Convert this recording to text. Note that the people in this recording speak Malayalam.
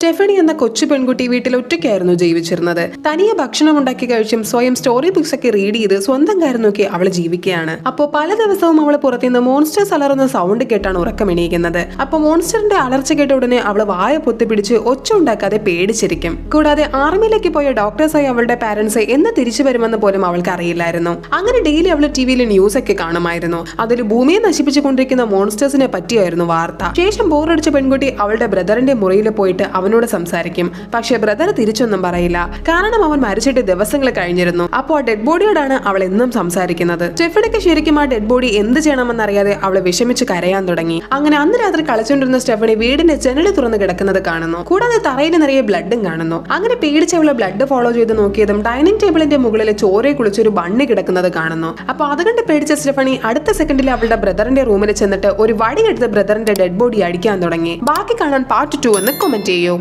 സ്റ്റെഫനി എന്ന കൊച്ചു പെൺകുട്ടി വീട്ടിൽ ഒറ്റയ്ക്കായിരുന്നു ജീവിച്ചിരുന്നത്. തനിയെ ഭക്ഷണം ഉണ്ടാക്കി കഴിച്ചും സ്വയം സ്റ്റോറി ബുക്സ് ഒക്കെ റീഡ് ചെയ്ത് സ്വന്തം കാര്യം നോക്കി അവൾ ജീവിക്കുകയാണ്. അപ്പോൾ പല ദിവസവും അവൾ പുറത്തുനിന്ന് മോൺസ്റ്റേഴ്സ് അലറുന്ന സൗണ്ട് കേട്ടാണ് ഉറക്കമെണീക്കുന്നത്. അപ്പോൾ മോൺസ്റ്ററിന്റെ അലർച്ച കേട്ട ഉടനെ അവൾ വായ പൊത്തിപ്പിടിച്ച് ഒച്ച ഉണ്ടാക്കാതെ പേടിച്ചിരിക്കും. കൂടാതെ ആർമിയിലേക്ക് പോയ ഡോക്ടേഴ്സായി അവളുടെ പാരന്റ്സ് എന്ന് തിരിച്ചു വരുമെന്ന് പോലും അവൾക്ക് അറിയില്ലായിരുന്നു. അങ്ങനെ ഡെയിലി അവൾ ടിവിയിൽ ന്യൂസ് ഒക്കെ കാണുമായിരുന്നു. അതിൽ ഭൂമിയെ നശിപ്പിച്ചുകൊണ്ടിരിക്കുന്ന മോൺസ്റ്റേഴ്സിനെ പറ്റിയായിരുന്നു വാർത്ത. ശേഷം ബോറടിച്ച പെൺകുട്ടി അവളുടെ ബ്രദറിന്റെ മുറിയിൽ പോയിട്ട് അവനോട് സംസാരിക്കും. പക്ഷെ ബ്രദർ തിരിച്ചൊന്നും പറയില്ല. കാരണം അവൻ മരിച്ചിട്ട് ദിവസങ്ങൾ കഴിഞ്ഞിരുന്നു. അപ്പോൾ ആ ഡെഡ് ബോഡിയോടാണ് അവൾ എന്നും സംസാരിക്കുന്നത്. സ്റ്റെഫനിക്ക് ശരിക്കും ആ ഡെഡ് ബോഡി എന്ത് ചെയ്യണമെന്നറിയാതെ അവൾ വിഷമിച്ച് കരയാൻ തുടങ്ങി. അങ്ങനെ അന്ന് രാത്രി കളിച്ചുകൊണ്ടിരുന്ന സ്റ്റെഫനി വീടിന്റെ ജനല് തുറന്ന് കിടക്കുന്നത് കാണുന്നു. കൂടാതെ തറയിൽ നിറയെ ബ്ലഡും കാണുന്നു. അങ്ങനെ പേടിച്ച് അവള് ബ്ലഡ് ഫോളോ ചെയ്ത് നോക്കിയതും ഡൈനിങ് ടേബിളിന്റെ മുകളിൽ ചോരയെ കുളിച്ചൊരു ബണ്ണി കിടക്കുന്നത് കാണുന്നു. അപ്പൊ അതുകൊണ്ട് പേടിച്ച സ്റ്റെഫനി അടുത്ത സെക്കൻഡിൽ അവളുടെ ബ്രദറിന്റെ റൂമിൽ ചെന്നിട്ട് ഒരു വടി എടുത്ത് ബ്രദറിന്റെ ഡെഡ് ബോഡി അടിക്കാൻ തുടങ്ങി. ബാക്കി കാണാൻ പാർട്ട് 2 എന്ന് കമന്റ് ചെയ്യൂ.